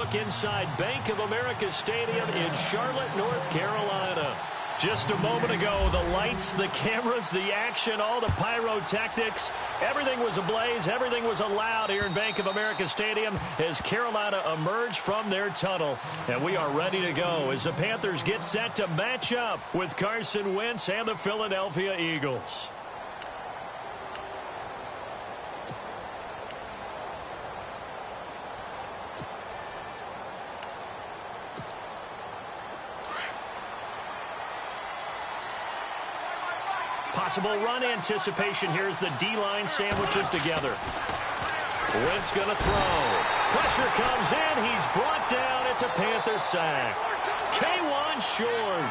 look inside Bank of America Stadium in Charlotte, North Carolina. Just a moment ago, the lights, the cameras, the action, all the pyrotechnics, everything was ablaze, everything was allowed here in Bank of America Stadium as Carolina emerged from their tunnel. And we are ready to go as the Panthers get set to match up with Carson Wentz and the Philadelphia Eagles. Possible run anticipation here as the D-line sandwiches together. Wentz going to throw. Pressure comes in. He's brought down. It's a Panther sack. K1 short.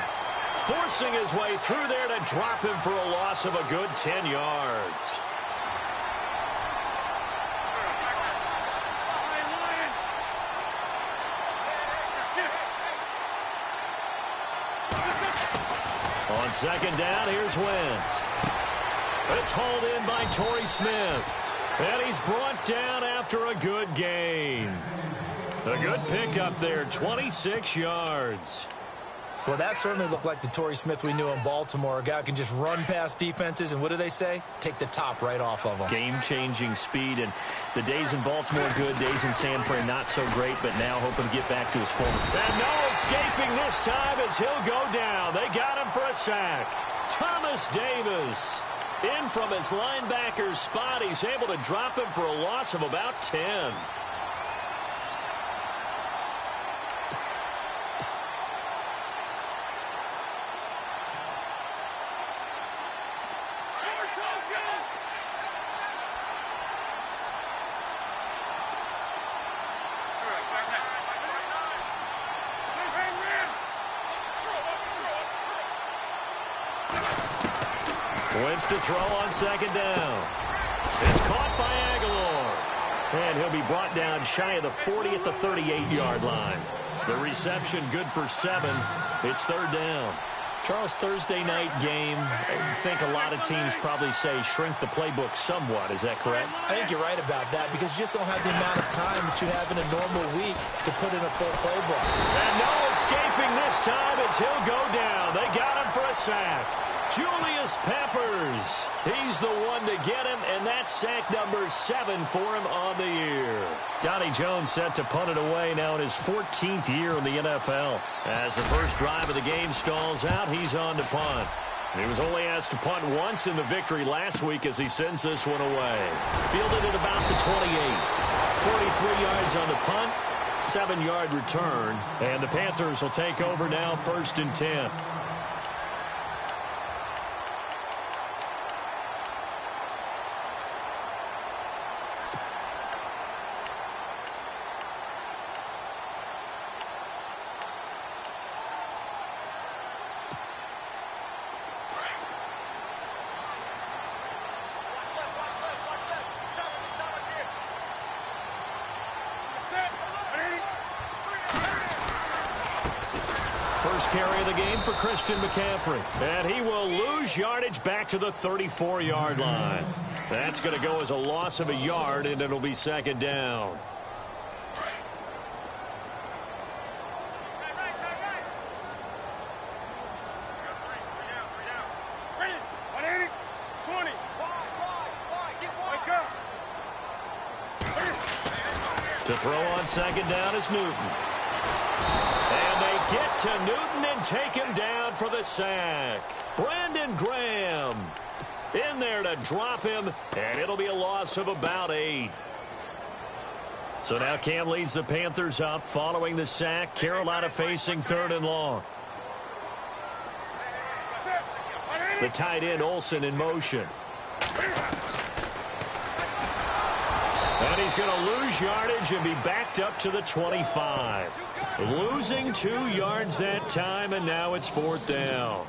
Forcing his way through there to drop him for a loss of a good 10 yards. On second down, here's Wentz. It's hauled in by Torrey Smith. And he's brought down after a good gain. A good pickup there, 26 yards. Well, that certainly looked like the Torrey Smith we knew in Baltimore. A guy who can just run past defenses, and what do they say? Take the top right off of them. Game-changing speed, and the days in Baltimore good, days in San Fran not so great, but now hoping to get back to his former. And no escaping this time as he'll go down. They got him for a sack. Thomas Davis in from his linebacker's spot. He's able to drop him for a loss of about 10. Wentz to throw on second down. It's caught by Aguilar. And he'll be brought down shy of the 40 at the 38-yard line. The reception good for 7. It's third down. Charles, Thursday night game, I think a lot of teams probably say shrink the playbook somewhat. Is that correct? I think you're right about that because you just don't have the amount of time that you have in a normal week to put in a full playbook. And no escaping this time as he'll go down. They got him for a sack. Julius Peppers. He's the one to get him, and that's sack number 7 for him on the year. Donnie Jones set to punt it away now in his 14th year in the NFL. As the first drive of the game stalls out, he's on to punt. He was only asked to punt once in the victory last week as he sends this one away. Fielded at about the 28. 43 yards on the punt, 7-yard return, and the Panthers will take over now 1st and 10. First carry of the game for Christian McCaffrey. And he will lose yardage back to the 34-yard line. That's going to go as a loss of a yard, and it'll be second down. To throw on second down is Newton. And they get to Newton and take him down for the sack. Brandon Graham in there to drop him, and it'll be a loss of about 8. So now Cam leads the Panthers up following the sack. Carolina facing 3rd and long. The tight end Olsen in motion. And he's going to lose yardage and be backed up to the 25. Losing 2 yards that time, and now it's 4th down.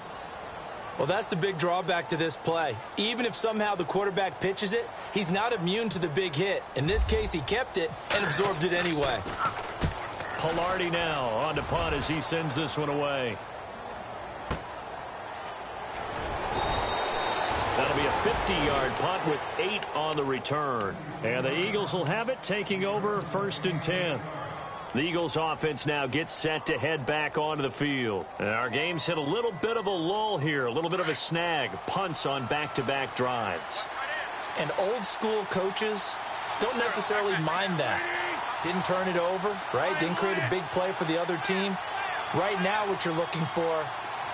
Well, that's the big drawback to this play. Even if somehow the quarterback pitches it, he's not immune to the big hit. In this case, he kept it and absorbed it anyway. Palardy now on to punt as he sends this one away. That'll be a 50-yard punt with 8 on the return. And the Eagles will have it, taking over 1st and 10. The Eagles offense now gets set to head back onto the field. And our game's hit a little bit of a lull here, a little bit of a snag. Punts on back-to-back drives. And old school coaches don't necessarily mind that. Didn't turn it over, right? Didn't create a big play for the other team. Right now what you're looking for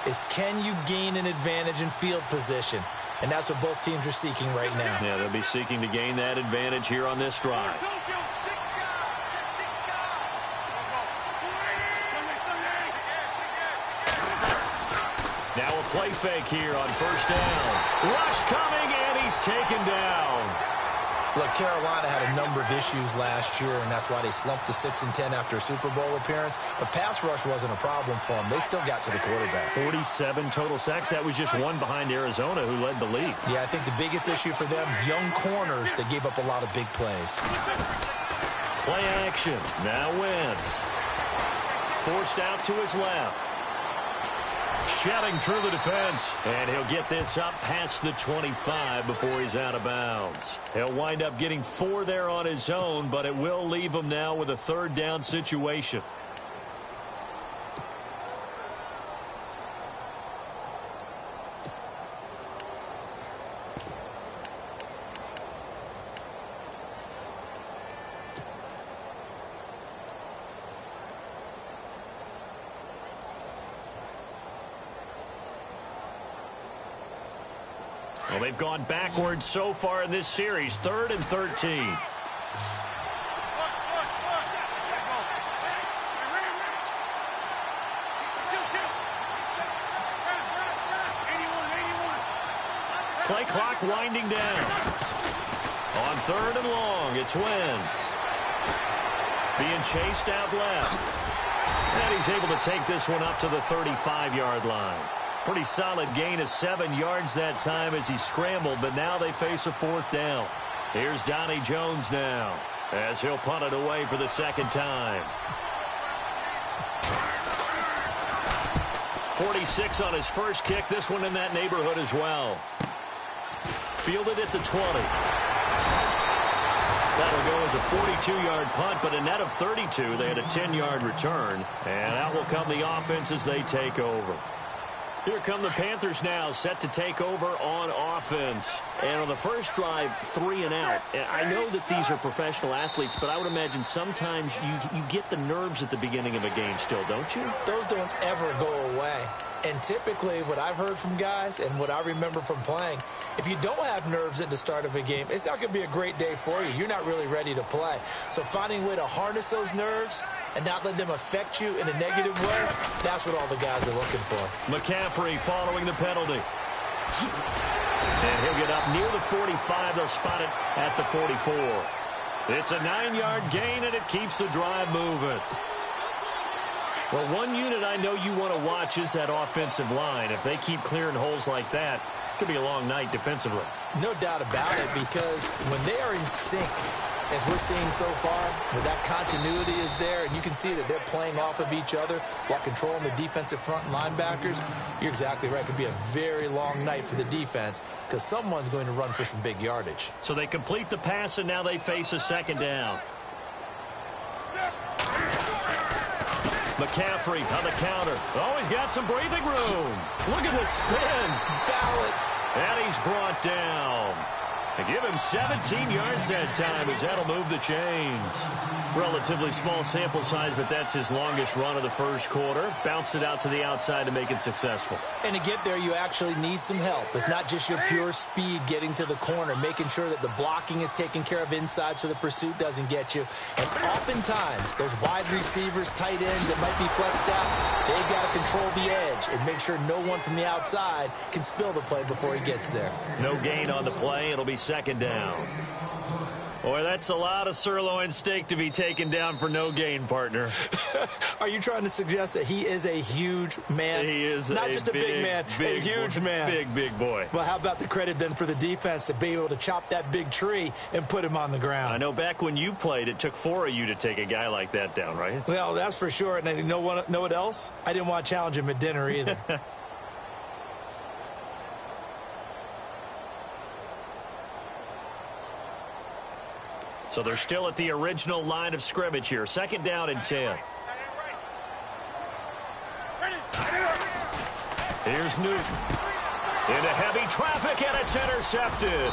is, can you gain an advantage in field position? And that's what both teams are seeking right now. Yeah, they'll be seeking to gain that advantage here on this drive. Now a play fake here on first down. Rush coming, and he's taken down. Look, Carolina had a number of issues last year, and that's why they slumped to 6-10 after a Super Bowl appearance. But pass rush wasn't a problem for them. They still got to the quarterback. 47 total sacks. That was just one behind Arizona, who led the league. Yeah, I think the biggest issue for them, young corners, they gave up a lot of big plays. Play action. Now Wentz. Forced out to his left. Shedding through the defense, and he'll get this up past the 25 before he's out of bounds. He'll wind up getting 4 there on his own, but it will leave him now with a third down situation. Well, they've gone backwards so far in this series, 3rd and 13. Play clock winding down. On 3rd and long, it's Wentz. Being chased out left. And he's able to take this one up to the 35-yard line. Pretty solid gain of 7 yards that time as he scrambled, but now they face a 4th down. Here's Donnie Jones now as he'll punt it away for the second time. 46 on his first kick. This one in that neighborhood as well. Fielded at the 20. That'll go as a 42-yard punt, but a net of 32. They had a 10-yard return, and out will come the offense as they take over. Here come the Panthers now, set to take over on offense. And on the first drive, 3 and out. I know that these are professional athletes, but I would imagine sometimes you get the nerves at the beginning of a game still, don't you? Those don't ever go away. And typically what I've heard from guys and what I remember from playing, if you don't have nerves at the start of a game, it's not going to be a great day for you. You're not really ready to play. So finding a way to harness those nerves and not let them affect you in a negative way, that's what all the guys are looking for. McCaffrey following the penalty. And he'll get up near the 45. They'll spot it at the 44. It's a 9-yard gain, and it keeps the drive moving. Well, one unit I know you want to watch is that offensive line. If they keep clearing holes like that, it could be a long night defensively. No doubt about it, because when they are in sync, as we're seeing so far, where that continuity is there, and you can see that they're playing off of each other while controlling the defensive front linebackers, you're exactly right. It could be a very long night for the defense because someone's going to run for some big yardage. So they complete the pass, and now they face a second down. McCaffrey on the counter. Oh, he's got some breathing room. Look at the spin. Balance. And he's brought down. And give him 17 yards that time as that'll move the chains. Relatively small sample size, but that's his longest run of the first quarter. Bounced it out to the outside to make it successful. And to get there, you actually need some help. It's not just your pure speed getting to the corner, making sure that the blocking is taken care of inside so the pursuit doesn't get you. And oftentimes, those wide receivers, tight ends that might be flexed out, they've got to control the edge and make sure no one from the outside can spill the play before he gets there. No gain on the play. It'll be second down. Boy, that's a lot of sirloin steak to be taken down for no gain, partner. Are you trying to suggest that he is a huge man? He is not just a big man, a huge man. Big boy. Well, how about the credit then for the defense to be able to chop that big tree and put him on the ground? I know back when you played, it took 4 of you to take a guy like that down, right? Well, that's for sure. And you know what else? I didn't want to challenge him at dinner either. So they're still at the original line of scrimmage here. 2nd down and 10. Here's Newton. Into heavy traffic, and it's intercepted.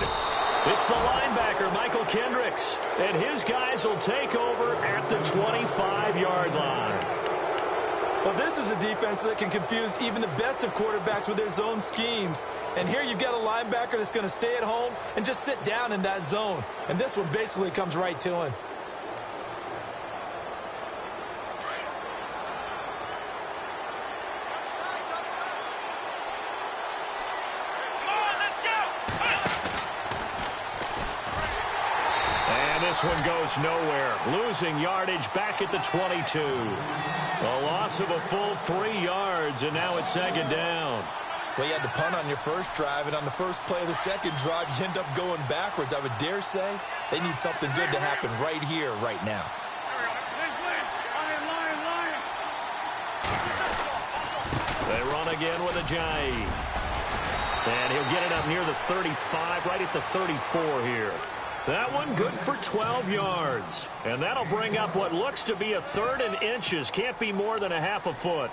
It's the linebacker, Michael Kendricks. And his guys will take over at the 25-yard line. Well, this is a defense that can confuse even the best of quarterbacks with their zone schemes. And here you've got a linebacker that's going to stay at home and just sit down in that zone. And this one basically comes right to him. This one goes nowhere. Losing yardage back at the 22. A loss of a full 3 yards, and now it's 2nd down. Well, you had to punt on your first drive, and on the first play of the second drive, you end up going backwards. I would dare say they need something good to happen right here, right now. They run again with Ajayi. And he'll get it up near the 35, right at the 34 here. That one good for 12 yards. And that'll bring up what looks to be a 3rd and inches. Can't be more than a half a foot.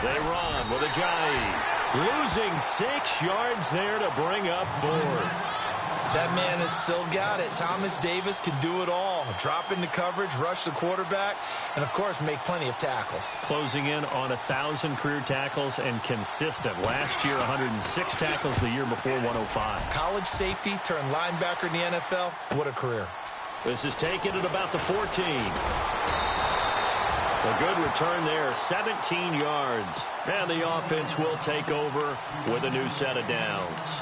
They run with Ajayi. Losing 6 yards there to bring up 4th. That man has still got it. Thomas Davis can do it all. Drop into coverage, rush the quarterback, and, of course, make plenty of tackles. Closing in on 1,000 career tackles and consistent. Last year, 106 tackles. The year before, 105. College safety turned linebacker in the NFL. What a career. This is taken at about the 14. A good return there, 17 yards. And the offense will take over with a new set of downs.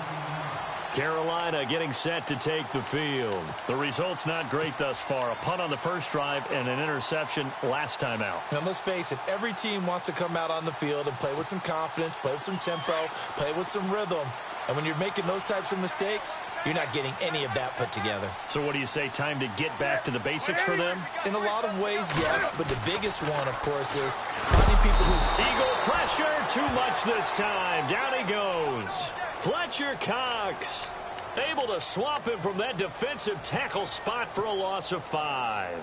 Carolina getting set to take the field. The result's not great thus far. A punt on the first drive and an interception last time out. Now, let's face it, every team wants to come out on the field and play with some confidence, play with some tempo, play with some rhythm. And when you're making those types of mistakes, you're not getting any of that put together. So what do you say, time to get back to the basics for them? In a lot of ways, yes, but the biggest one, of course, is finding people who... Eagle pressure, too much this time. Down he goes. Fletcher Cox able to swap him from that defensive tackle spot for a loss of 5.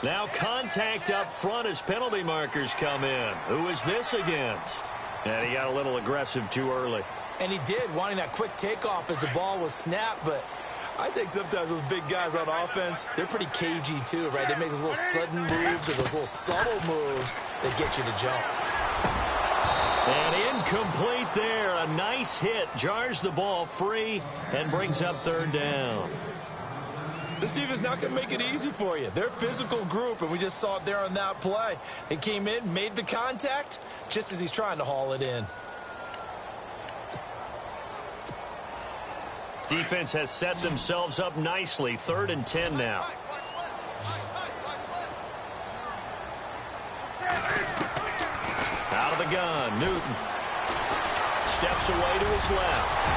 Now contact up front as penalty markers come in. Who is this against? And he got a little aggressive too early. And he did, wanting that quick takeoff as the ball was snapped. But I think sometimes those big guys on offense, they're pretty cagey too, right? They make those little sudden moves or those little subtle moves that get you to jump. And incomplete there. A nice hit. Jars the ball free and brings up 3rd down. This defense is not going to make it easy for you. They're a physical group, and we just saw it there on that play. They came in, made the contact, just as he's trying to haul it in. Defense has set themselves up nicely. 3rd and 10 now. Out of the gun, Newton. Steps away to his left.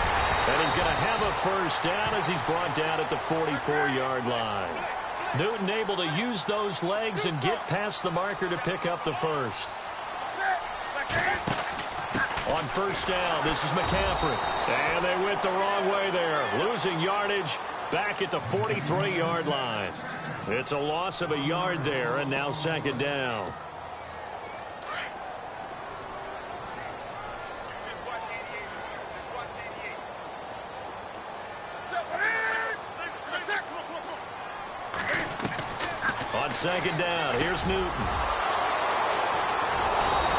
And he's going to have a first down as he's brought down at the 44-yard line. Newton able to use those legs and get past the marker to pick up the first. On first down, this is McCaffrey. And they went the wrong way there. Losing yardage back at the 43-yard line. It's a loss of a yard there, and now 2nd down. On 2nd down, here's Newton.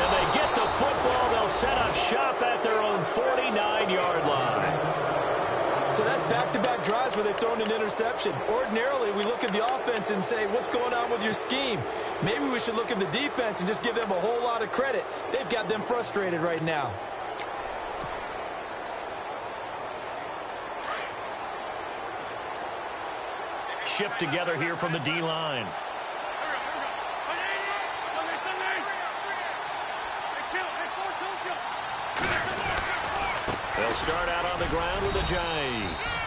And they get the football. They'll set up shop at their own 49-yard line. So that's back-to-back drives where they've thrown an interception. Ordinarily, we look at the offense and say, what's going on with your scheme? Maybe we should look at the defense and just give them a whole lot of credit. They've got them frustrated right now. shift together here from the D-line. They'll start out on the ground with a J.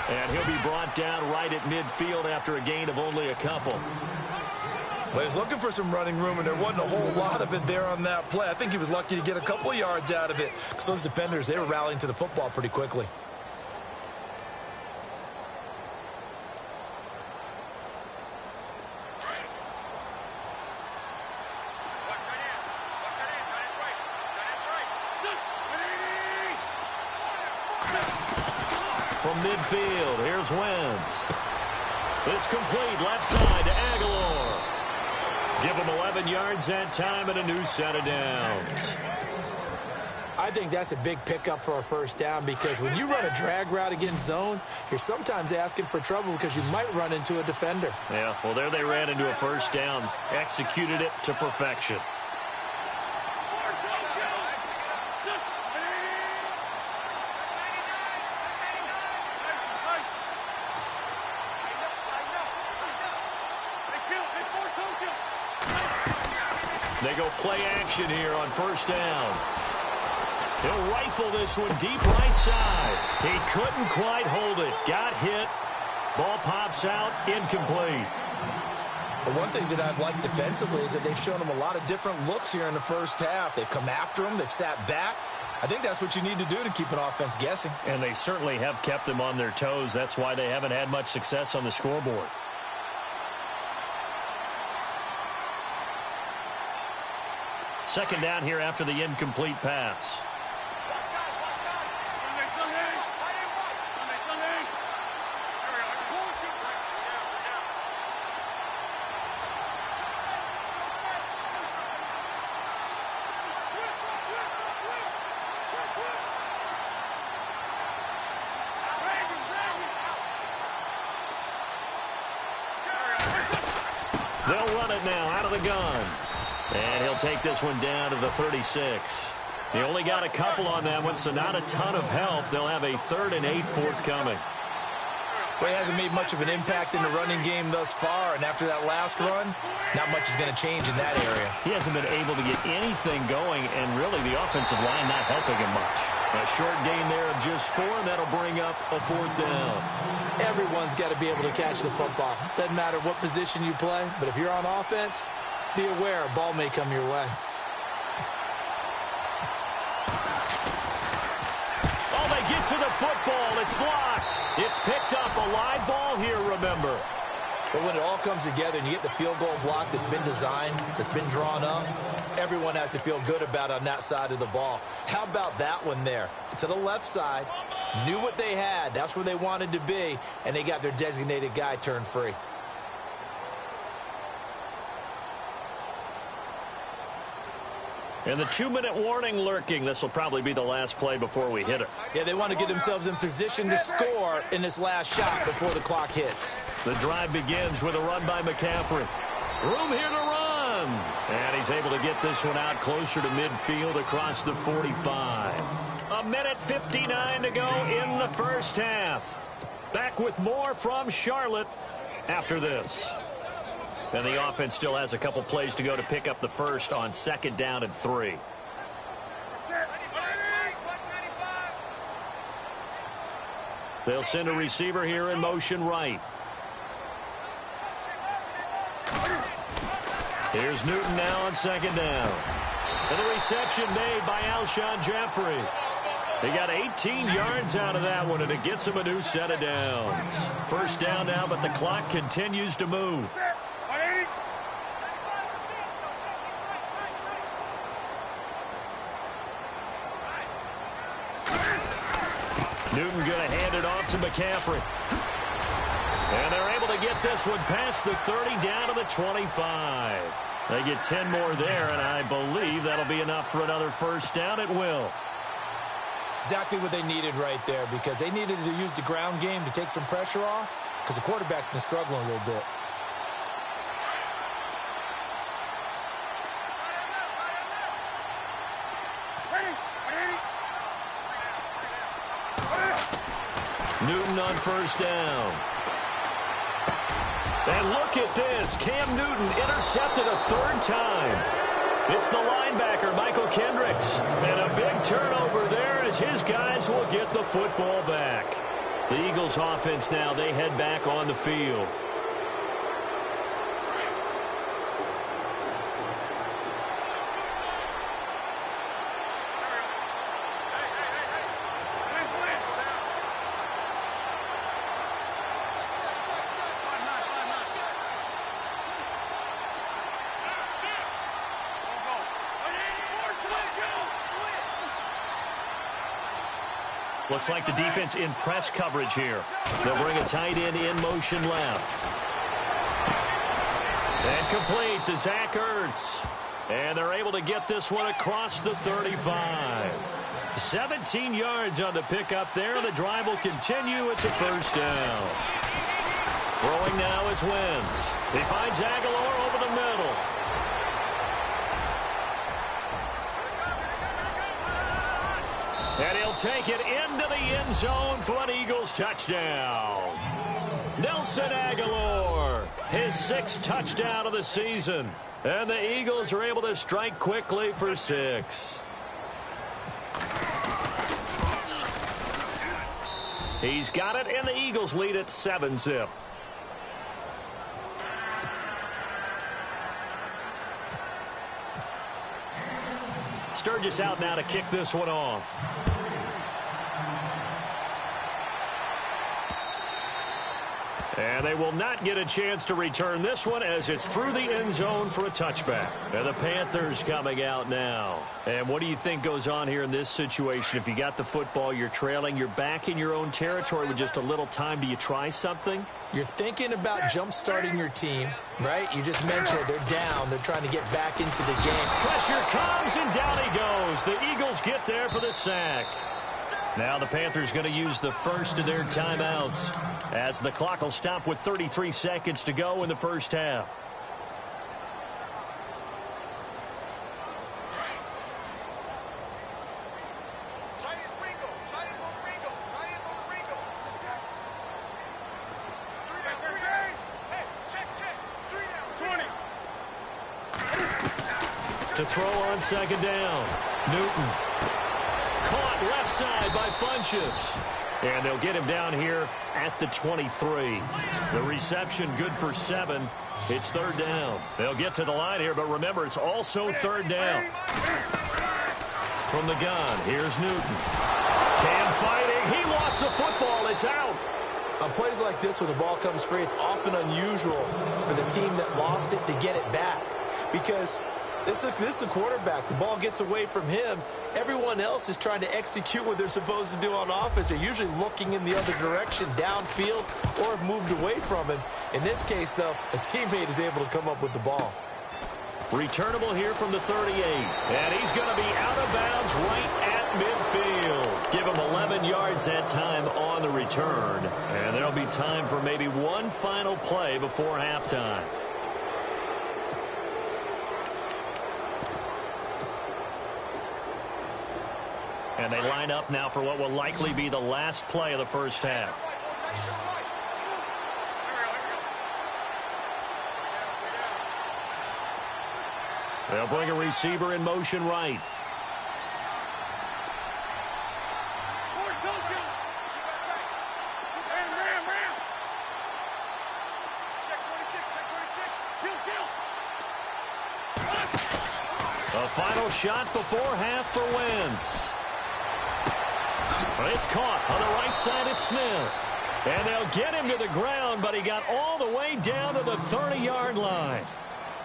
And he'll be brought down right at midfield after a gain of only a couple. Well, he was looking for some running room, and there wasn't a whole lot of it there on that play. I think he was lucky to get a couple of yards out of it because those defenders, they were rallying to the football pretty quickly. From midfield, here's Wentz. This complete left side to Aguilar. Give him 11 yards that time and a new set of downs. I think that's a big pickup for a first down because when you run a drag route against zone, you're sometimes asking for trouble because you might run into a defender. Yeah, well, there they ran into a first down. Executed it to perfection. They go play action here on first down. He'll rifle this one deep right side. He couldn't quite hold it. Got hit. Ball pops out. Incomplete. But one thing that I've liked defensively is that they've shown him a lot of different looks here in the first half. They've come after him. They've sat back. I think that's what you need to do to keep an offense guessing. And they certainly have kept them on their toes. That's why they haven't had much success on the scoreboard. Second down here after the incomplete pass. They'll run it now out of the gun. And he'll take this one down to the 36. He only got a couple on that one, so not a ton of help. They'll have a 3rd and 8 forthcoming. Well, he hasn't made much of an impact in the running game thus far, and after that last run, not much is going to change in that area. He hasn't been able to get anything going, and really the offensive line not helping him much. A short gain there of just 4, and that'll bring up a 4th down. Everyone's got to be able to catch the football. Doesn't matter what position you play, but if you're on offense, be aware a ball may come your way. Oh, they get to the football. It's blocked. It's picked up. A live ball here, remember. But when it all comes together and you get the field goal block that's been designed, that's been drawn up, everyone has to feel good about on that side of the ball. How about that one there? To the left side, knew what they had. That's where they wanted to be, and they got their designated guy turned free. And the 2-minute warning lurking. This will probably be the last play before we hit it. Yeah, they want to get themselves in position to score in this last shot before the clock hits. The drive begins with a run by McCaffrey. Room here to run. And he's able to get this one out closer to midfield across the 45. 1:59 to go in the first half. Back with more from Charlotte after this. And the offense still has a couple plays to go to pick up the first on 2nd down and 3. They'll send a receiver here in motion right. Here's Newton now on 2nd down. And the reception made by Alshon Jeffrey. He got 18 yards out of that one, and it gets him a new set of downs. First down now, but the clock continues to move. Newton going to hand it off to McCaffrey. And they're able to get this one past the 30 down to the 25. They get 10 more there, and I believe that'll be enough for another first down. It will. Exactly what they needed right there, because they needed to use the ground game to take some pressure off, because the quarterback's been struggling a little bit. Newton on first down. And look at this. Cam Newton intercepted a third time. It's the linebacker, Michael Kendricks. And a big turnover there as his guys will get the football back. The Eagles offense now, they head back on the field. Looks like the defense in press coverage here. They'll bring a tight end in motion left. And complete to Zach Ertz. And they're able to get this one across the 35. 17 yards on the pickup there. The drive will continue. It's a first down. Throwing now is Wentz. He finds Aguilar over the middle. And he'll take it into the end zone for an Eagles touchdown. Nelson Aguilar, his 6th touchdown of the season. And the Eagles are able to strike quickly for 6. He's got it, and the Eagles lead at 7-zip. Sturgis out now to kick this one off. And they will not get a chance to return this one as it's through the end zone for a touchback. And the Panthers coming out now. And what do you think goes on here in this situation? If you got the football, you're trailing, you're back in your own territory with just a little time. Do you try something? You're thinking about jump-starting your team, right? You just mentioned it. They're down. They're trying to get back into the game. Pressure comes, and down he goes. The Eagles get there for the sack. Now the Panthers going to use the first of their timeouts as the clock will stop with 33 seconds to go in the first half. To throw on second down. Newton. Caught left side by Funchess. And they'll get him down here at the 23. The reception good for 7. It's third down. They'll get to the line here, but remember, it's also third down. From the gun, here's Newton. Cam fighting. He lost the football. It's out. On plays like this, when the ball comes free, it's often unusual for the team that lost it to get it back. Because this is the quarterback. The ball gets away from him. Everyone else is trying to execute what they're supposed to do on offense. They're usually looking in the other direction, downfield, or have moved away from him. In this case, though, a teammate is able to come up with the ball. Returnable here from the 38. And he's going to be out of bounds right at midfield. Give him 11 yards that time on the return. And there'll be time for maybe one final play before halftime. And they line up now for what will likely be the last play of the first half. They'll bring a receiver in motion right. A final shot before half for Wentz. It's caught on the right side at Smith. And they'll get him to the ground, but he got all the way down to the 30-yard line.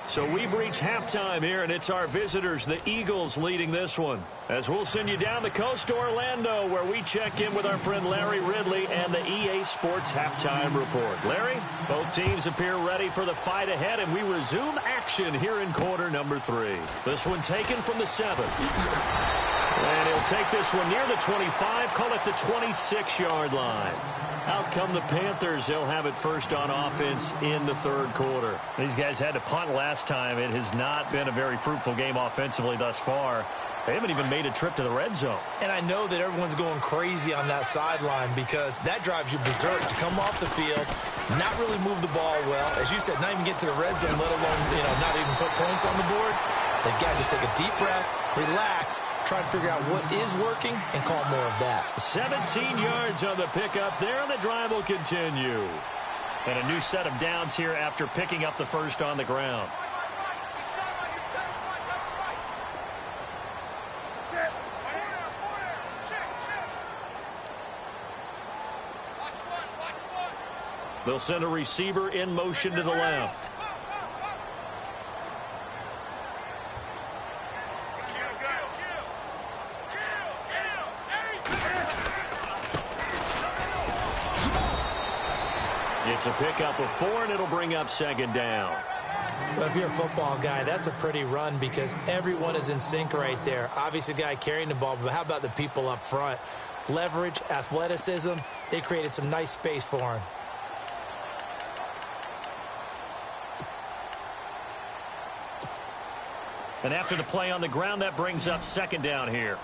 So we've reached halftime here, and it's our visitors, the Eagles, leading this one. As we'll send you down the coast to Orlando, where we check in with our friend Larry Ridley and the EA Sports Halftime Report. Larry, both teams appear ready for the fight ahead, and we resume action here in quarter number 3. This one taken from the 7. And he'll take this one near the 25, call it the 26-yard line. Out come the Panthers. They'll have it first on offense in the third quarter. These guys had to punt last time. It has not been a very fruitful game offensively thus far. They haven't even made a trip to the red zone. And I know that everyone's going crazy on that sideline because that drives you berserk to come off the field, not really move the ball well. As you said, not even get to the red zone, let alone, not even put points on the board. They've got to just take a deep breath, relax, try to figure out what is working, and call more of that. 17 yards on the pickup there, and the drive will continue. And a new set of downs here after picking up the first on the ground. They'll send a receiver in motion to the left. It's a pickup of 4, and it'll bring up second down. Well, if you're a football guy, that's a pretty run because everyone is in sync right there. Obviously, the guy carrying the ball, but how about the people up front? Leverage, athleticism, they created some nice space for him. And after the play on the ground, that brings up second down here.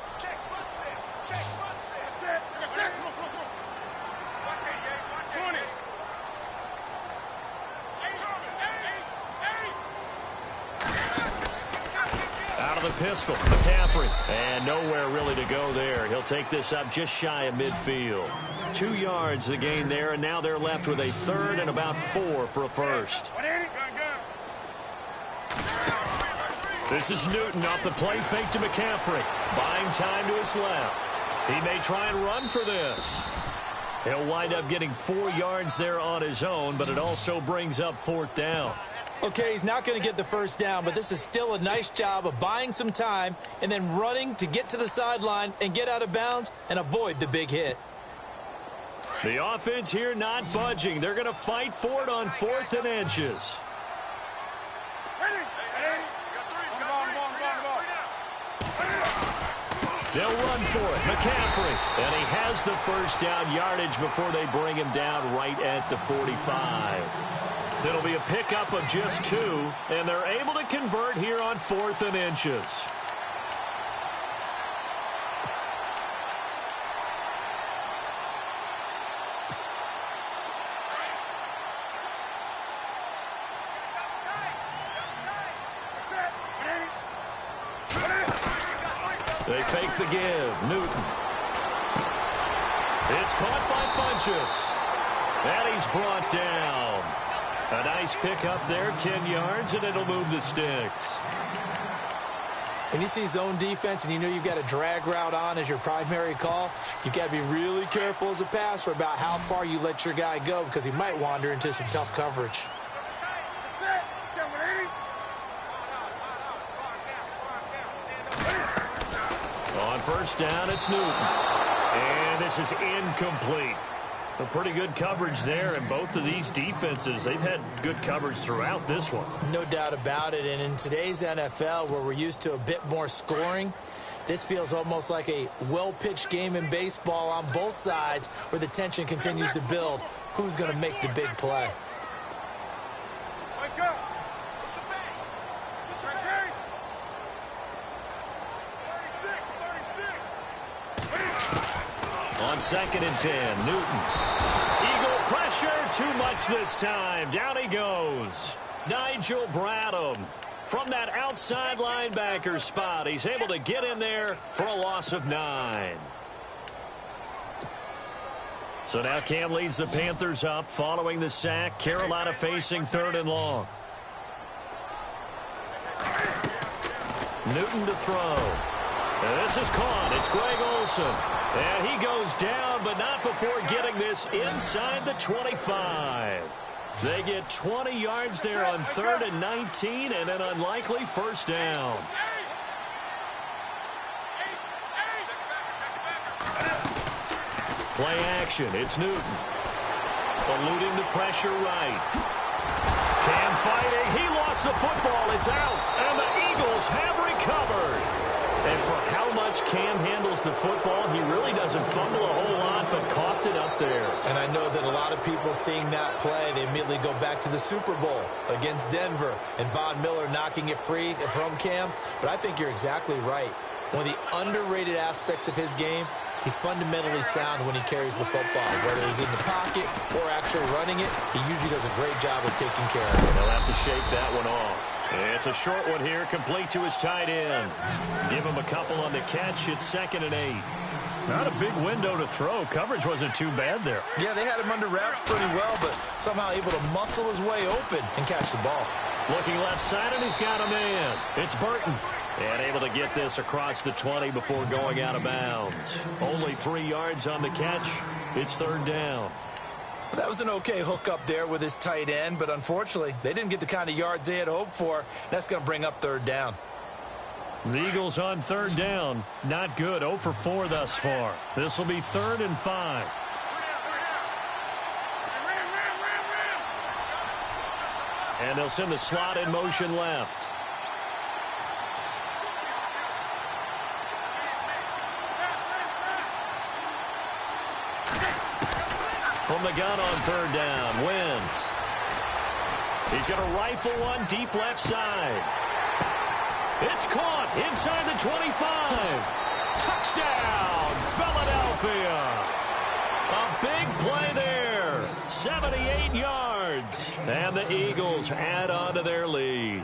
Out of the pistol, McCaffrey. And nowhere really to go there. He'll take this up just shy of midfield. 2 yards the gain there, and now they're left with a third and about 4 for a first. This is Newton off the play fake to McCaffrey. Buying time to his left. He may try and run for this. He'll wind up getting 4 yards there on his own, but it also brings up fourth down. Okay, he's not going to get the first down, but this is still a nice job of buying some time and then running to get to the sideline and get out of bounds and avoid the big hit. The offense here not budging. They're going to fight for it on 4th and inches. They'll run for it. McCaffrey. And he has the first down yardage before they bring him down right at the 45. It'll be a pickup of just 2, and they're able to convert here on 4th and inches. They fake the give. Newton. It's caught by Funchess. And he's brought down. A nice pickup there, 10 yards, and it'll move the sticks. When you see zone defense and you know you've got a drag route on as your primary call, you've got to be really careful as a passer about how far you let your guy go because he might wander into some tough coverage. On first down, it's Newton. And this is incomplete. A pretty good coverage there, and both of these defenses, they've had good coverage throughout this one. No doubt about it, and in today's NFL, where we're used to a bit more scoring, this feels almost like a well-pitched game in baseball on both sides where the tension continues to build. Who's going to make the big play? On 2nd and 10, Newton. Eagle pressure, too much this time. Down he goes. Nigel Bradham. From that outside linebacker spot, he's able to get in there for a loss of 9. So now Cam leads the Panthers up following the sack. Carolina facing 3rd and long. Newton to throw. And this is caught. It's Greg Olsen. And he goes down, but not before getting this inside the 25. They get 20 yards there on 3rd and 19 and an unlikely first down. Play action. It's Newton. Eluding the pressure right. Cam fighting. He lost the football. It's out. And the Eagles have recovered. And for how much Cam handles the football, he really doesn't fumble a whole lot, but coughed it up there. And I know that a lot of people seeing that play, they immediately go back to the Super Bowl against Denver and Von Miller knocking it free from Cam. But I think you're exactly right. One of the underrated aspects of his game, he's fundamentally sound when he carries the football. Whether he's in the pocket or actually running it, he usually does a great job of taking care of it. They'll have to shake that one off. It's a short one here, complete to his tight end. Give him a couple on the catch. It's 2nd and 8. Not a big window to throw. Coverage wasn't too bad there. Yeah, they had him under wraps pretty well, but somehow able to muscle his way open and catch the ball. Looking left side, and he's got a man. It's Burton. And able to get this across the 20 before going out of bounds. Only 3 yards on the catch. It's 3rd down. That was an okay hookup there with his tight end, but unfortunately, they didn't get the kind of yards they had hoped for. That's going to bring up 3rd down. The Eagles on 3rd down. Not good. 0 for 4 thus far. This will be 3rd and 5. And they'll send the slot in motion left. From the gun on 3rd down, Wentz. He's going to rifle one deep left side. It's caught inside the 25. Touchdown, Philadelphia. A big play there. 78 yards. And the Eagles add on to their lead.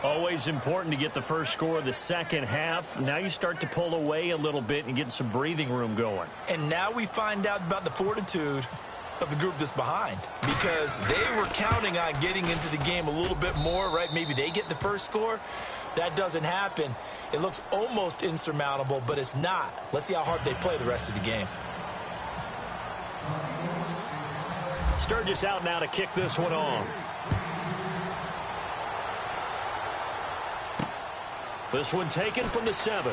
Always important to get the first score of the second half. Now you start to pull away a little bit and get some breathing room going. And now we find out about the fortitude of the group that's behind, because they were counting on getting into the game a little bit more, right? Maybe they get the first score. That doesn't happen. It looks almost insurmountable, but it's not. Let's see how hard they play the rest of the game. Sturgis out now to kick this one off. This one taken from the 7.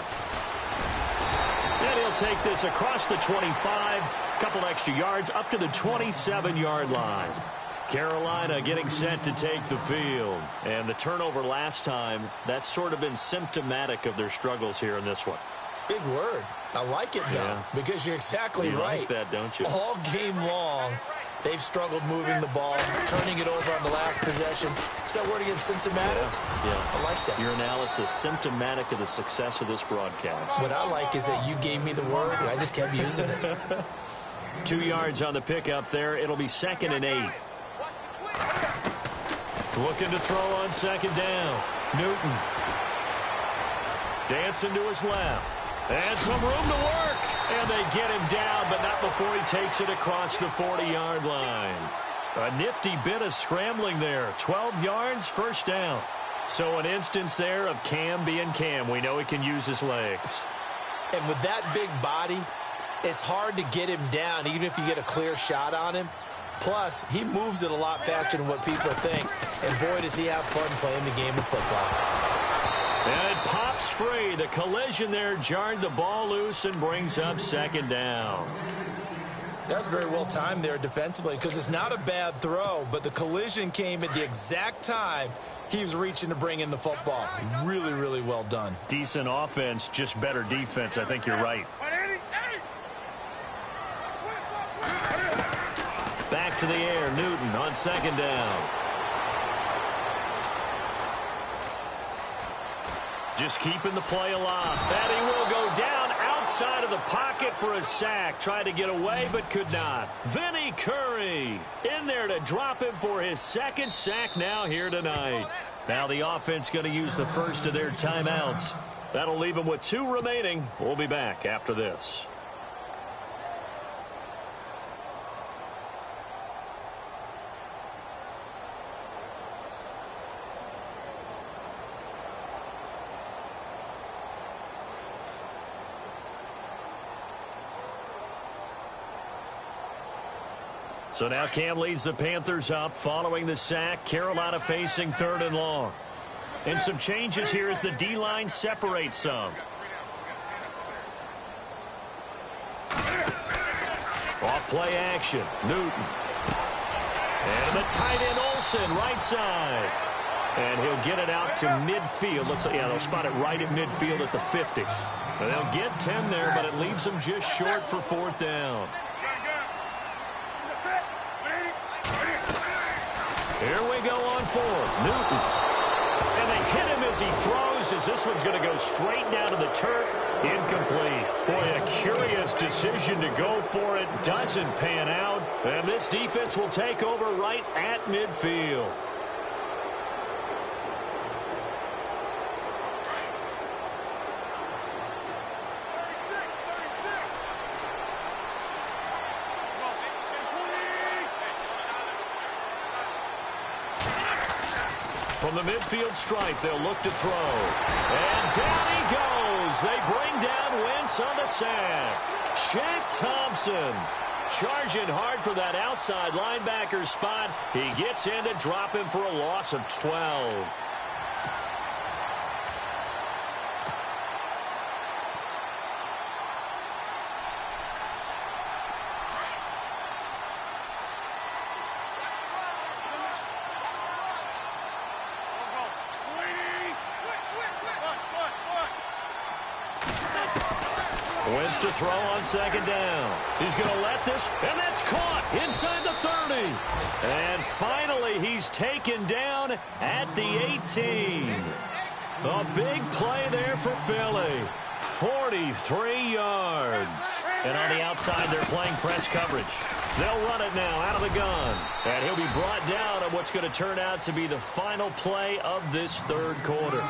And he'll take this across the 25. Couple extra yards up to the 27-yard line. Carolina getting set to take the field. And the turnover last time, that's sort of been symptomatic of their struggles here in this one. Big word. I like it, though, because you're exactly right. You like that, don't you? All game long, they've struggled moving the ball, turning it over on the last possession. Is that word again, symptomatic? Yeah. I like that. Your analysis, symptomatic of the success of this broadcast. What I like is that you gave me the word, and I just kept using it. 2 yards on the pickup there. It'll be 2nd and 8. Looking to throw on 2nd down. Newton. Dancing to his left. And some room to work. And they get him down, but not before he takes it across the 40-yard line. A nifty bit of scrambling there. 12 yards, 1st down. So an instance there of Cam being Cam. We know he can use his legs. And with that big body, it's hard to get him down, even if you get a clear shot on him. Plus, he moves it a lot faster than what people think. And boy, does he have fun playing the game of football. And it pops free. The collision there jarred the ball loose and brings up 2nd down. That's very well timed there defensively, because it's not a bad throw, but the collision came at the exact time he was reaching to bring in the football. Really, really well done. Decent offense, just better defense. I think you're right. Back to the air, Newton on 2nd down. Just keeping the play alive. And he will go down outside of the pocket for a sack. Tried to get away, but could not. Vinny Curry in there to drop him for his 2nd sack now here tonight. Now the offense going to use the first of their timeouts. That'll leave them with 2 remaining. We'll be back after this. So now Cam leads the Panthers up following the sack. Carolina facing 3rd and long. And some changes here as the D-line separates some. Off play action. Newton. And the tight end Olsen right side. And he'll get it out to midfield. They'll spot it right at midfield at the 50. And they'll get 10 there, but it leaves them just short for fourth down. Here we go on fourth. Newton. And they hit him as he throws, as this one's going to go straight down to the turf. Incomplete. Boy, a curious decision to go for it. Doesn't pan out. And this defense will take over right at midfield. From the midfield stripe, they'll look to throw. And down he goes. They bring down Wentz on the sack. Shaq Thompson charging hard for that outside linebacker spot. He gets in to drop him for a loss of 12. Wentz to throw on second down. He's going to let this, and that's caught inside the 30. And finally, he's taken down at the 18. A big play there for Philly. 43 yards. And on the outside, they're playing press coverage. They'll run it now out of the gun. And he'll be brought down on what's going to turn out to be the final play of this third quarter.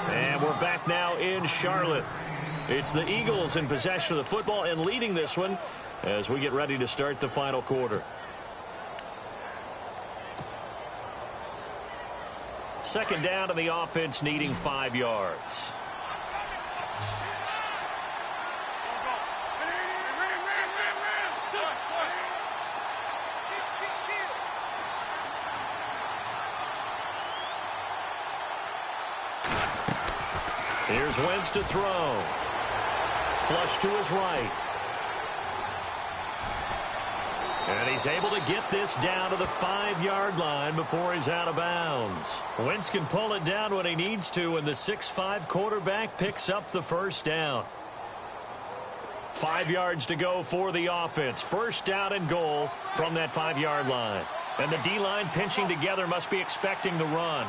And we're back now in Charlotte. It's the Eagles in possession of the football and leading this one as we get ready to start the final quarter. Second down to the offense, needing 5 yards. Here's Wentz to throw. Flush to his right. And he's able to get this down to the 5-yard line before he's out of bounds. Wentz can pull it down when he needs to, and the 6'5" quarterback picks up the first down. 5 yards to go for the offense. First down and goal from that 5-yard line. And the D-line pinching together must be expecting the run.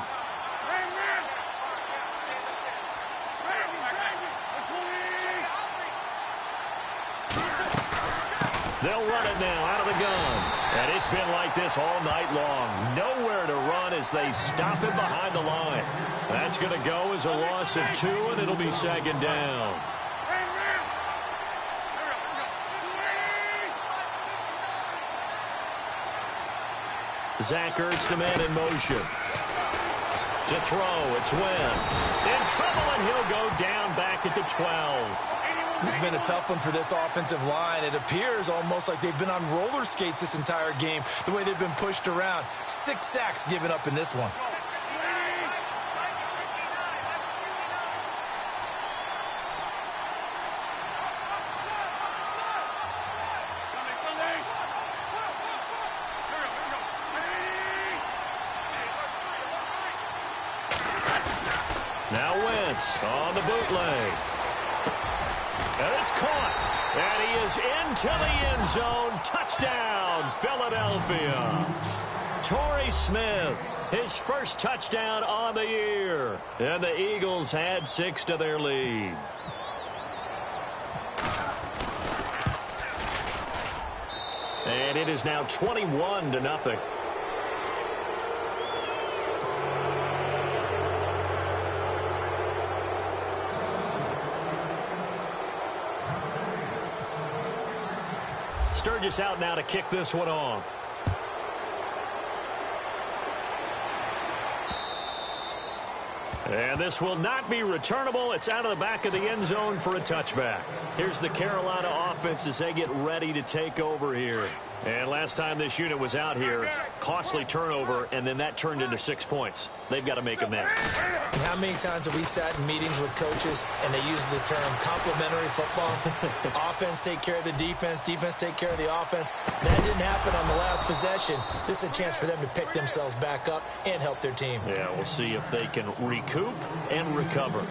They'll run it now out of the gun. And it's been like this all night long. Nowhere to run as they stop him behind the line. That's going to go as a loss of 2, and it'll be second down. Zach Ertz, the man in motion. To throw, it's Wentz. In trouble, and he'll go down back at the 12. This has been a tough one for this offensive line. It appears almost like they've been on roller skates this entire game, the way they've been pushed around. 6 sacks given up in this one. Now Wentz on the bootleg. And it's caught. And he is into the end zone. Touchdown, Philadelphia. Torrey Smith, his first touchdown on the year. And the Eagles add 6 to their lead. And it is now 21-0. Sturgis out now to kick this one off. And this will not be returnable. It's out of the back of the end zone for a touchback. Here's the Carolina offense as they get ready to take over here. And last time this unit was out here, costly turnover, and then that turned into 6 points. They've got to make amends. And how many times have we sat in meetings with coaches and they use the term complementary football? Offense take care of the defense, defense take care of the offense. That didn't happen on the last possession. This is a chance for them to pick themselves back up and help their team. Yeah, we'll see if they can recoup and recover.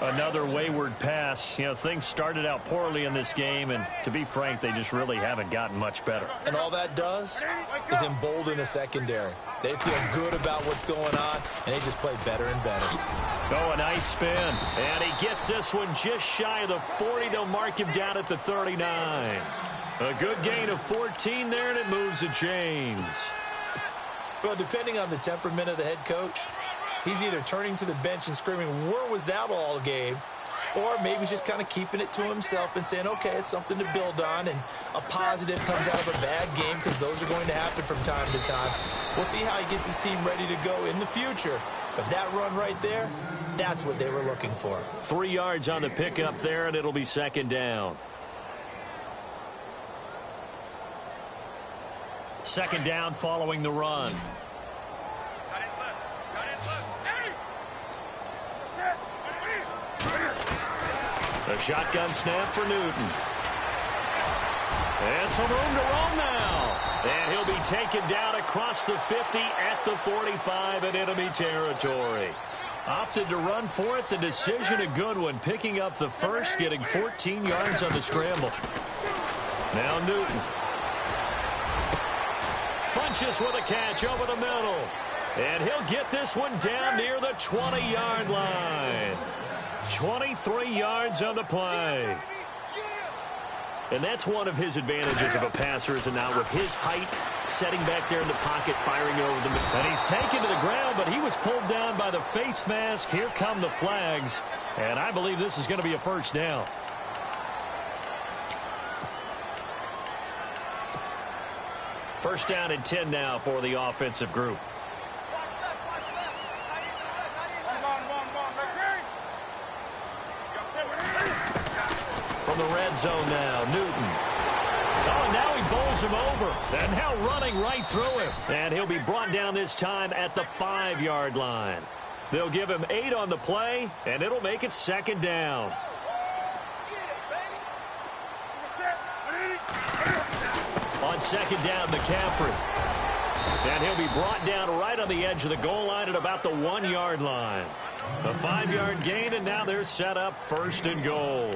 Another wayward pass. You know, things started out poorly in this game, and to be frank, they just really haven't gotten much better. And all that does is embolden the secondary. They feel good about what's going on, and they just play better and better. Oh, a nice spin. And he gets this one just shy of the 40. They'll mark him down at the 39. A good gain of 14 there, and it moves the chains. Well, depending on the temperament of the head coach, he's either turning to the bench and screaming, "Where was that all game?" Or maybe he's just kind of keeping it to himself and saying, okay, it's something to build on, and a positive comes out of a bad game because those are going to happen from time to time. We'll see how he gets his team ready to go in the future. But that run right there, that's what they were looking for. 3 yards on the pickup there, and it'll be second down. Second down following the run. A shotgun snap for Newton. And some room to roam now. And he'll be taken down across the 50 at the 45 in enemy territory. Opted to run for it. The decision a good one. Picking up the first, getting 14 yards on the scramble. Now Newton. Funches with a catch over the middle. And he'll get this one down near the 20-yard line. 23 yards on the play. And that's one of his advantages of a passer, is now with his height, setting back there in the pocket, firing over the middle. And he's taken to the ground, but he was pulled down by the face mask. Here come the flags. And I believe this is going to be a first down. First down and 10 now for the offensive group. From the red zone now, Newton. Oh, and now he bowls him over. And now running right through him. And he'll be brought down this time at the 5-yard line. They'll give him 8 on the play, and it'll make it second down. On second down, McCaffrey. And he'll be brought down right on the edge of the goal line at about the 1-yard line. A 5-yard gain, and now they're set up first and goal.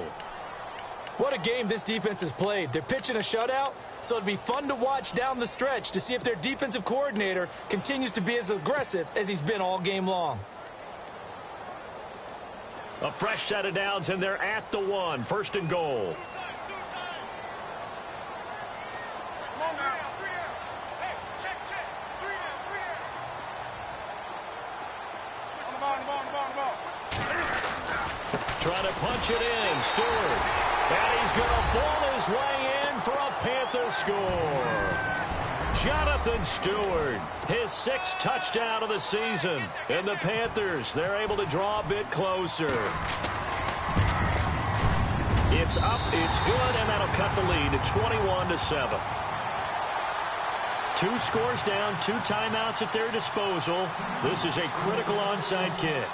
What a game this defense has played. They're pitching a shutout, so it'll be fun to watch down the stretch to see if their defensive coordinator continues to be as aggressive as he's been all game long. A fresh set of downs, and they're at the 1. First and goal. Trying to punch it in, Stewart. And he's going to ball his way in for a Panther score. Jonathan Stewart, his 6th touchdown of the season. And the Panthers, they're able to draw a bit closer. It's up, it's good, and that'll cut the lead to 21-7. 2 scores down, 2 timeouts at their disposal. This is a critical onside kick.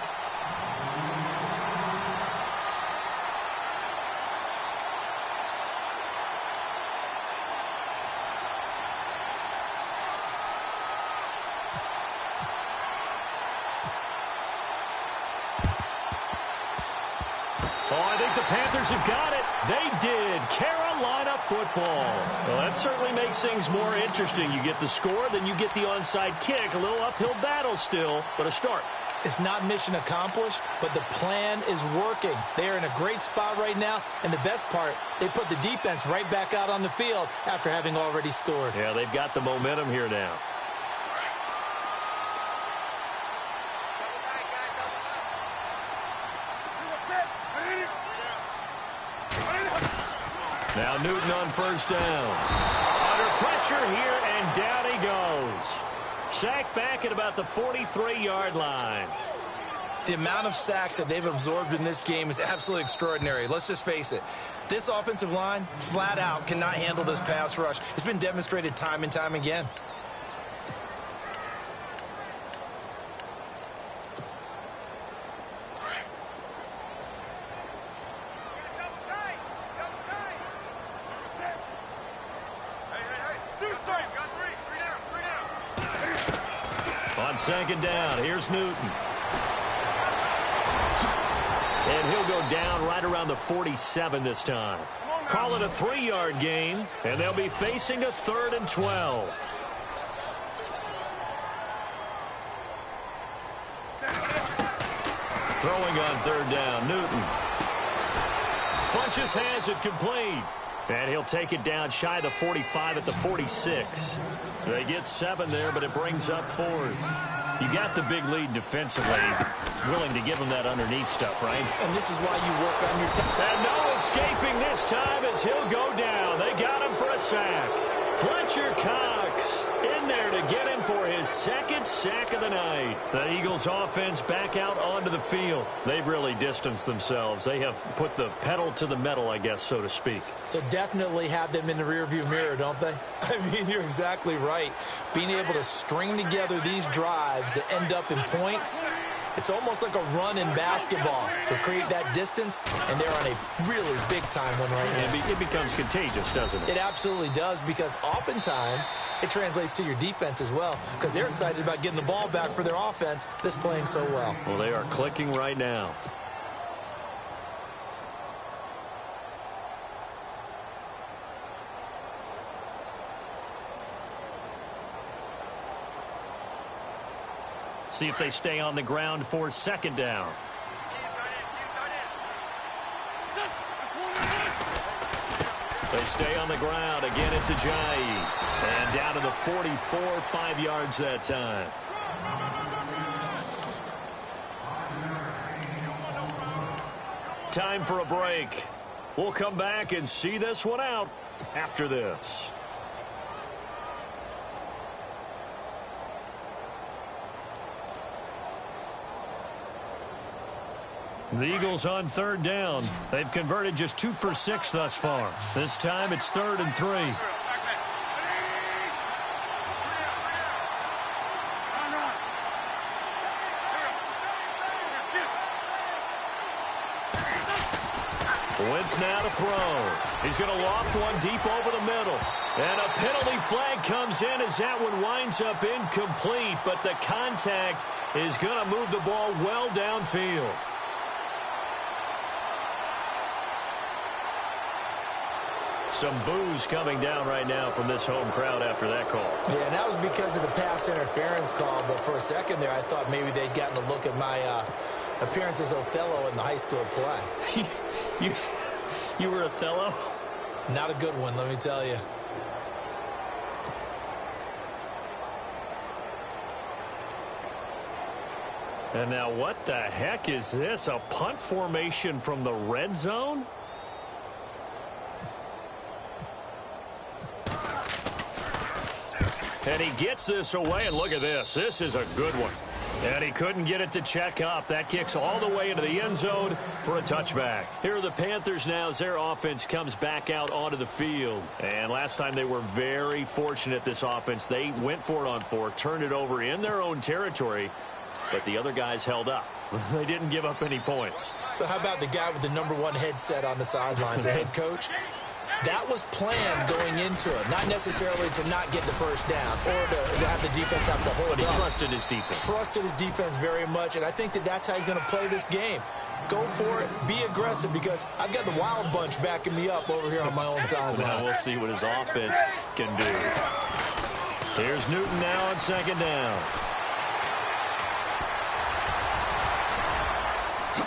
Panthers have got it. They did. Carolina football. Well, that certainly makes things more interesting. You get the score, then you get the onside kick. A little uphill battle still, but a start. It's not mission accomplished, but the plan is working. They are in a great spot right now, and the best part, they put the defense right back out on the field after having already scored. Yeah, they've got the momentum here now. Now Newton on first down. Under pressure here, and down he goes. Sacked back at about the 43-yard line. The amount of sacks that they've absorbed in this game is absolutely extraordinary. Let's just face it. This offensive line, flat out, cannot handle this pass rush. It's been demonstrated time and time again. On second down, here's Newton. And he'll go down right around the 47 this time. Call it a 3-yard gain, and they'll be facing a 3rd and 12. Throwing on 3rd down, Newton. Funches has it complete. And he'll take it down shy of the 45 at the 46. They get 7 there, but it brings up 4th. You got the big lead defensively. Willing to give him that underneath stuff, right? And this is why you work on your And no escaping this time as he'll go down. They got him for a sack. Fletcher Cox in there to get him for his 2nd sack of the night. The Eagles offense back out onto the field. They've really distanced themselves. They have put the pedal to the metal, I guess, so to speak. So definitely have them in the rearview mirror, don't they? I mean, you're exactly right. Being able to string together these drives that end up in points, it's almost like a run in basketball to create that distance, and they're on a really big-time one right now. It becomes contagious, doesn't it? It absolutely does, because oftentimes it translates to your defense as well, because they're excited about getting the ball back for their offense that's playing so well. Well, they are clicking right now. See if they stay on the ground for 2nd down. They stay on the ground. Again, it's Ajayi. And down to the 44, 5 yards that time. Time for a break. We'll come back and see this one out after this. The Eagles on 3rd down. They've converted just 2 for 6 thus far. This time it's 3rd and 3. Wentz now to throw. He's going to loft one deep over the middle. And a penalty flag comes in as that one winds up incomplete. But the contact is going to move the ball well downfield. Some boos coming down right now from this home crowd after that call. Yeah, and that was because of the pass interference call. But for a second there, I thought maybe they'd gotten a look at my appearance as Othello in the high school play. You were Othello? Not a good one, let me tell you. And now what the heck is this? A punt formation from the red zone? And he gets this away, and look at this. This is a good one. And he couldn't get it to check up. That kicks all the way into the end zone for a touchback. Here are the Panthers now as their offense comes back out onto the field. And last time they were very fortunate, this offense. They went for it on 4, turned it over in their own territory, but the other guys held up. They didn't give up any points. So how about the guy with the #1 headset on the sidelines, the head coach? That was planned going into it, not necessarily to not get the first down or to have the defense have to hold up. But he trusted his defense. Trusted his defense very much, and I think that that's how he's going to play this game. Go for it, be aggressive, because I've got the wild bunch backing me up over here on my own sideline. Now we'll see what his offense can do. Here's Newton now on 2nd down.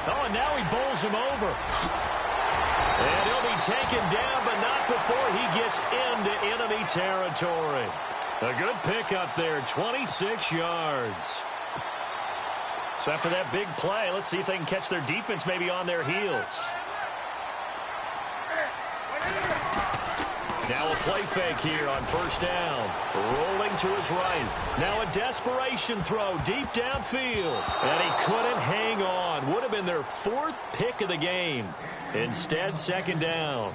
Oh, and now he bowls him over. And he'll be taken down, but not before he gets into enemy territory. A good pickup there, 26 yards. So after that big play, let's see if they can catch their defense maybe on their heels. Now a play fake here on first down. Rolling to his right. Now a desperation throw deep downfield. And he couldn't hang on. Would have been their 4th pick of the game. Instead, second down.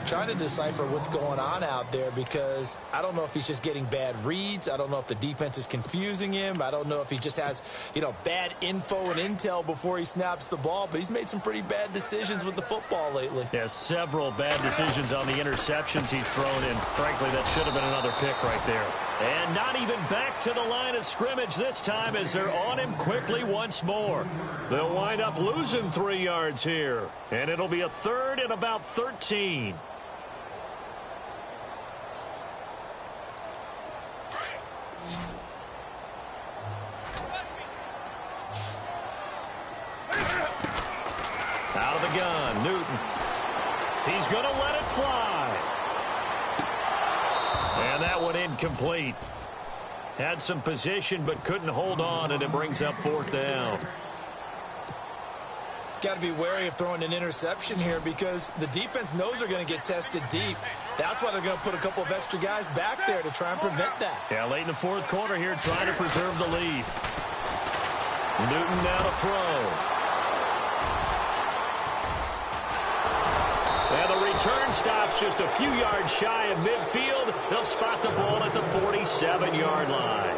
Trying to decipher what's going on out there because I don't know if he's just getting bad reads. I don't know if the defense is confusing him. I don't know if he just has, bad info and intel before he snaps the ball. But he's made some pretty bad decisions with the football lately. Yeah, several bad decisions on the interceptions he's thrown in. Frankly, that should have been another pick right there. And not even back to the line of scrimmage this time as they're on him quickly once more. They'll wind up losing 3 yards here. And it'll be a 3rd and about 13. Out of the gun, Newton. He's going to let it fly. And that one incomplete. Had some position but couldn't hold on, and it brings up 4th down. Got to be wary of throwing an interception here because the defense knows they're going to get tested deep. That's why they're going to put a couple of extra guys back there to try and prevent that. Yeah, late in the 4th quarter here, trying to preserve the lead. Newton now to throw. And the return stops just a few yards shy of midfield. They'll spot the ball at the 47-yard line.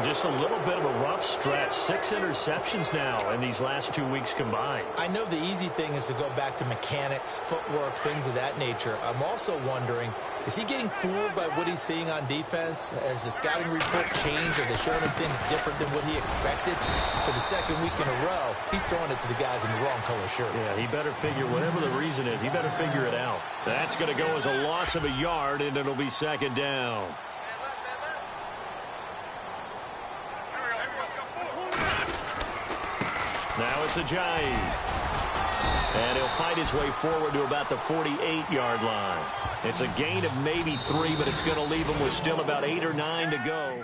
Just a little bit of a rough stretch. 6 interceptions now in these last 2 weeks combined. I know the easy thing is to go back to mechanics, footwork, things of that nature. I'm also wondering, is he getting fooled by what he's seeing on defense? Has the scouting report changed? Are they showing him things different than what he expected? For the 2nd week in a row, he's throwing it to the guys in the wrong color shirts. Yeah, he better figure, whatever the reason is, he better figure it out. That's going to go as a loss of a yard, and it'll be 2nd down. Now it's Ajayi. And he'll fight his way forward to about the 48-yard line. It's a gain of maybe 3, but it's going to leave him with still about 8 or 9 to go.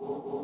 you